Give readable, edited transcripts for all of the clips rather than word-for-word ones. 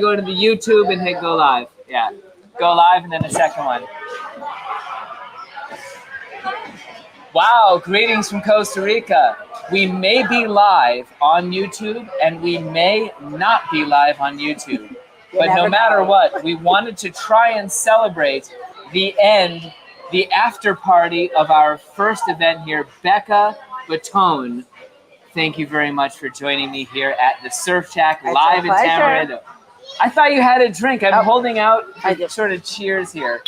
Go to the YouTube and hit go live. Yeah, go live and then the second one. Wow, greetings from Costa Rica. We may be live on YouTube and we may not be live on YouTube. But no matter what, we wanted to try and celebrate the after party of our first event here, Bekah Bottone. Thank you very much for joining me here at the Surf Shack live in Tamarindo. I thought you had a drink. I'm holding out sort of cheers here.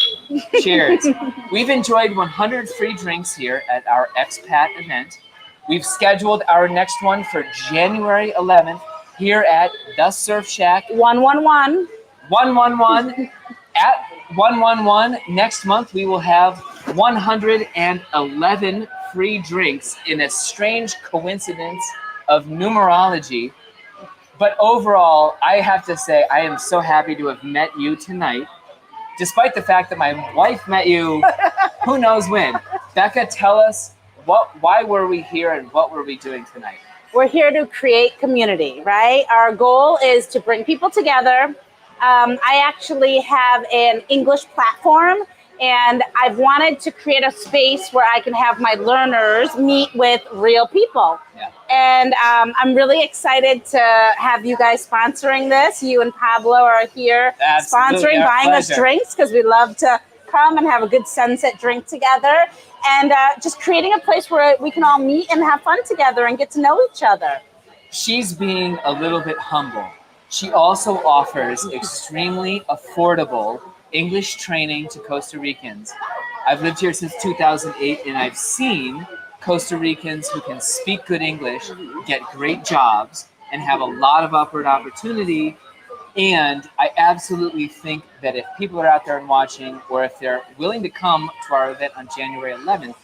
Cheers. We've enjoyed 100 free drinks here at our expat event. We've scheduled our next one for January 11th here at the Surf Shack. 111. 111. At 111 next month, we will have 111 free drinks in a strange coincidence of numerology. But overall, I have to say, I am so happy to have met you tonight, despite the fact that my wife met you who knows when. Bekah, tell us, why were we here and what were we doing tonight? We're here to create community, right? Our goal is to bring people together. I actually have an English platform, and I've wanted to create a space where I can have my learners meet with real people. Yeah. And I'm really excited to have you guys sponsoring this. You and Pablio are here sponsoring, buying us drinks, because we love to come and have a good sunset drink together. And just creating a place where we can all meet and have fun together and get to know each other. She's being a little bit humble. She also offers extremely affordable English training to Costa Ricans. I've lived here since 2008, and I've seen Costa Ricans who can speak good English get great jobs and have a lot of upward opportunity. And I absolutely think that if people are out there and watching, or if they're willing to come to our event on January 11th,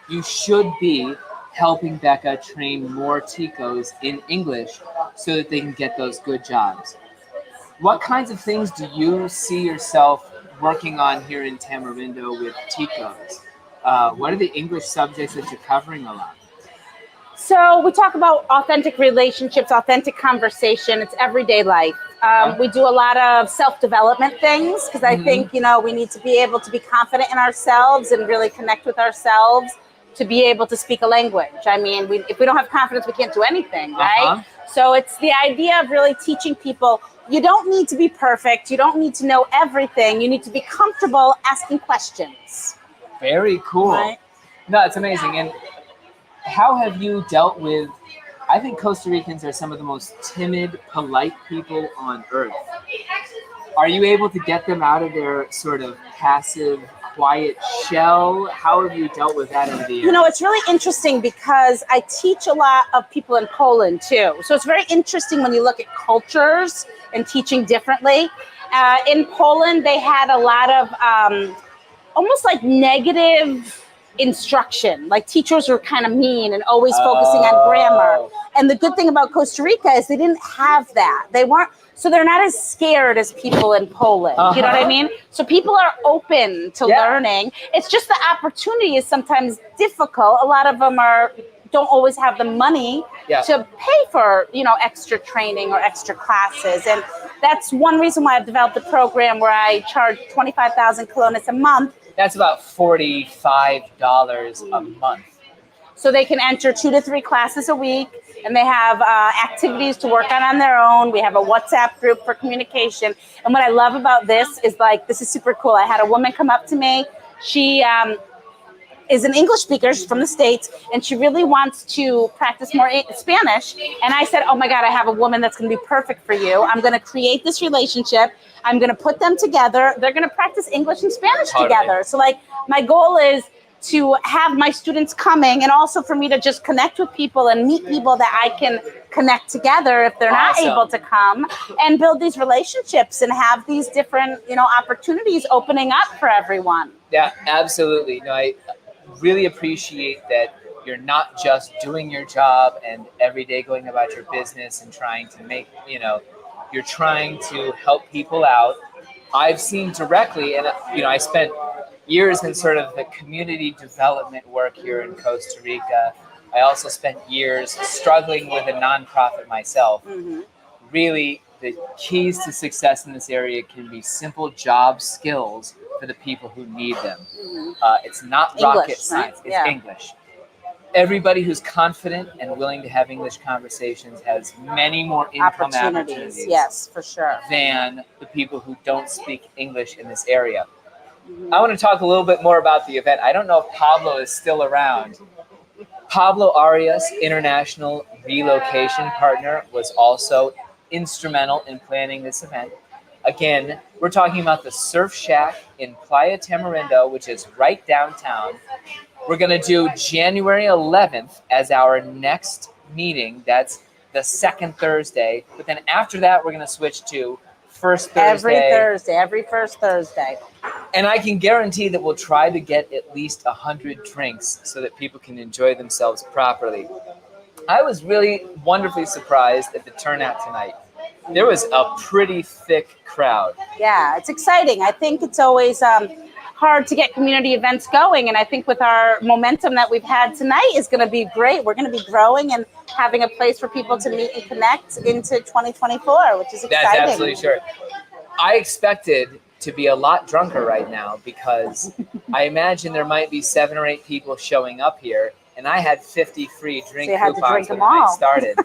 you should be helping Bekah train more Ticos in English so that they can get those good jobs. What kinds of things do you see yourself working on here in Tamarindo with Ticos? What are the English subjects that you're covering a lot? So we talk about authentic relationships, authentic conversation. It's everyday life. We do a lot of self-development things, because I think, we need to be able to be confident in ourselves and really connect with ourselves to be able to speak a language. I mean, if we don't have confidence, we can't do anything, right? So it's the idea of really teaching people, you don't need to be perfect. You don't need to know everything. You need to be comfortable asking questions. Very cool. Right? No, it's amazing. And how have you dealt with, I think Costa Ricans are some of the most timid, polite people on earth. Are you able to get them out of their sort of passive, quiet shell? How have you dealt with that over the years? It's really interesting because I teach a lot of people in Poland too. So it's very interesting when you look at cultures and teaching differently. In Poland, they had a lot of almost like negative instruction. Like teachers were kind of mean and always focusing on grammar. And the good thing about Costa Rica is they didn't have that. So they're not as scared as people in Poland. You know what I mean? So people are open to learning. It's just the opportunity is sometimes difficult. A lot of them don't always have the money to pay for, extra training or extra classes. And that's one reason why I've developed a program where I charge 25,000 colones a month. That's about $45 a month. So they can enter 2 to 3 classes a week, and they have activities to work on their own. We have a WhatsApp group for communication. And what I love about this is this is super cool. I had a woman come up to me. She is an English speaker. She's from the States, and she really wants to practice more Spanish. And I said, oh my God, I have a woman that's going to be perfect for you. I'm going to create this relationship. I'm going to put them together. They're going to practice English and Spanish together. So my goal is to have my students coming, and also for me to just connect with people and meet people that I can connect together if they're not able to come, and build these relationships and have these different, opportunities opening up for everyone. Yeah, absolutely. No, I really appreciate that you're not just doing your job and every day going about your business and trying to make, you're trying to help people out. I've seen directly, and I spent years in sort of the community development work here in Costa Rica. I also spent years struggling with a nonprofit myself. Really the keys to success in this area can be simple job skills for the people who need them. It's not English, rocket right? science, it's Yeah. English. Everybody who's confident and willing to have English conversations has many more income opportunities Yes, for sure. than the people who don't speak English in this area. I want to talk a little bit more about the event. I don't know if Pablo is still around. Pablio Arias, international relocation partner, was also instrumental in planning this event. Again, we're talking about the Surf Shack in Playa Tamarindo, which is right downtown. We're going to do January 11th as our next meeting. That's the second Thursday. But then after that, we're going to switch to first Thursday. Every first Thursday. And I can guarantee that we'll try to get at least 100 drinks so that people can enjoy themselves properly. I was really wonderfully surprised at the turnout tonight. There was a pretty thick crowd. Yeah, it's exciting. I think it's always hard to get community events going. And I think with our momentum that we've had tonight is going to be great. We're going to be growing and having a place for people to meet and connect into 2024, which is exciting. That's absolutely sure. I expected to be a lot drunker right now because I imagine there might be 7 or 8 people showing up here, and I had 50 free drink coupons when the night started.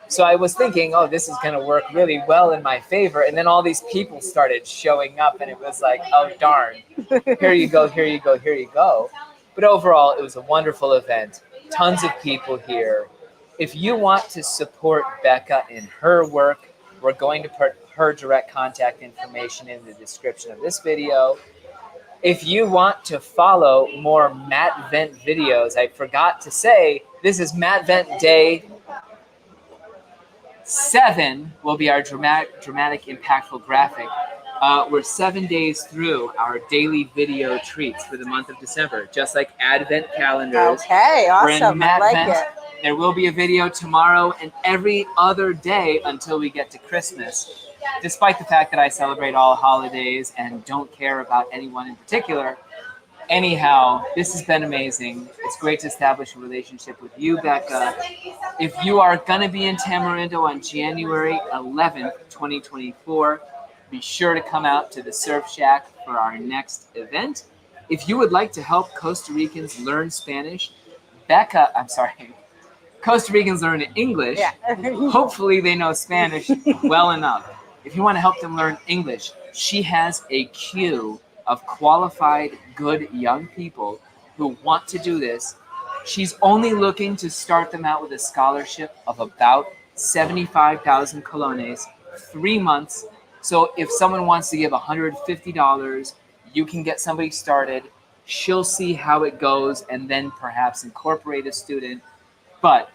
So I was thinking, oh, this is going to work really well in my favor. And then all these people started showing up, and it was like, oh, darn. Here you go, here you go, here you go. But overall, it was a wonderful event. Tons of people here. If you want to support Bekah in her work, we're going to put her direct contact information in the description of this video. If you want to follow more Mattvent videos, I forgot to say, this is Mattvent Day 7 will be our dramatic, impactful graphic. We're 7 days through our daily video treats for the month of December, just like Advent calendars. Okay, awesome. I like it. There will be a video tomorrow and every other day until we get to Christmas. Despite the fact that I celebrate all holidays and don't care about anyone in particular. Anyhow, this has been amazing. It's great to establish a relationship with you, Bekah. If you are going to be in Tamarindo on January 11th, 2024, be sure to come out to the Surf Shack for our next event. If you would like to help Costa Ricans learn Spanish, Costa Ricans learn English. Yeah. Hopefully they know Spanish well enough. If you want to help them learn English, she has a queue of qualified, good young people who want to do this. She's only looking to start them out with a scholarship of about 75,000 colones, 3 months. So if someone wants to give $150, you can get somebody started. She'll see how it goes and then perhaps incorporate a student. But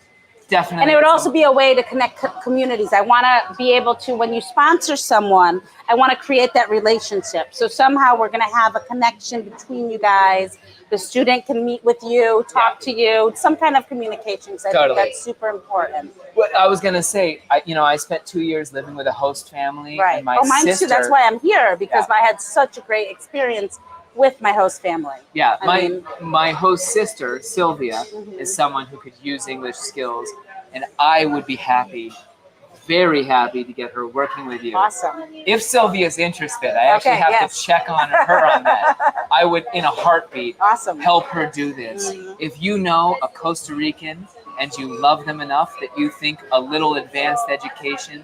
definitely. And it would also be a way to connect communities. I want to be able to, when you sponsor someone, I want to create that relationship. So somehow we're going to have a connection between you guys. The student can meet with you, talk to you, some kind of communications. I think that's super important. What I was going to say, I spent 2 years living with a host family. Right. And my mine sister, too. That's why I'm here, because I had such a great experience with my host family. Yeah, my host sister, Sylvia, is someone who could use English skills, and I would be happy, very happy to get her working with you. Awesome. If Sylvia's interested, I actually have to check on her on that. I would, in a heartbeat, help her do this. If you know a Costa Rican and you love them enough that you think a little advanced education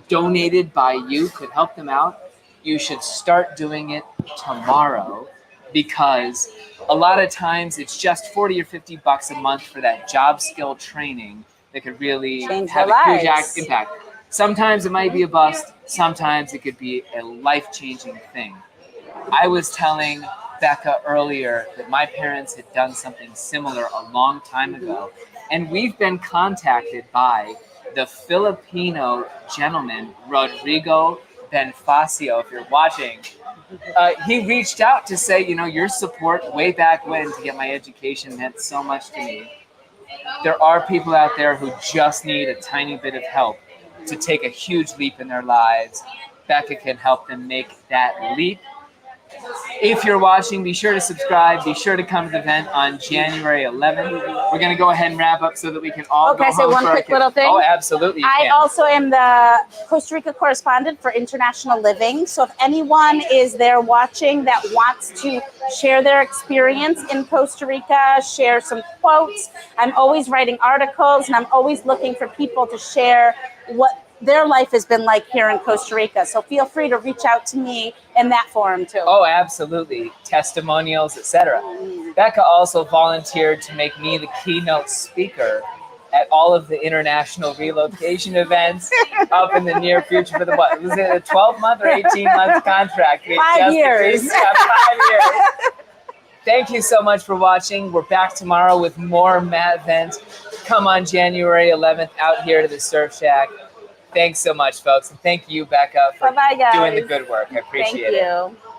donated by you could help them out, you should start doing it tomorrow, because a lot of times it's just 40 or 50 bucks a month for that job skill training that could really have a huge impact. Sometimes it might be a bust. Sometimes it could be a life-changing thing. I was telling Bekah earlier that my parents had done something similar a long time ago, and we've been contacted by the Filipino gentleman, Rodrigo Benfacio, if you're watching. He reached out to say, your support way back when to get my education meant so much to me. There are people out there who just need a tiny bit of help to take a huge leap in their lives. Bekah can help them make that leap. If you're watching, be sure to subscribe. Be sure to come to the event on January 11th. We're going to go ahead and wrap up so that we can all go can I say home one for our quick kids. little thing? Oh, absolutely. I also am the Costa Rica correspondent for International Living. So if anyone is there watching that wants to share their experience in Costa Rica, share some quotes, I'm always writing articles and I'm always looking for people to share what their life has been like here in Costa Rica. So feel free to reach out to me in that forum too. Oh, absolutely. Testimonials, etc. Bekah also volunteered to make me the keynote speaker at all of the international relocation events up in the near future for the what? Was it a 12-month or 18-month contract? 5 years. Yeah, 5 years. Thank you so much for watching. We're back tomorrow with more Mattvent. Come on January 11th out here to the Surf Shack. Thanks so much, folks. And thank you, Bekah, for Bye-bye, guys. doing the good work. I appreciate it. Thank you.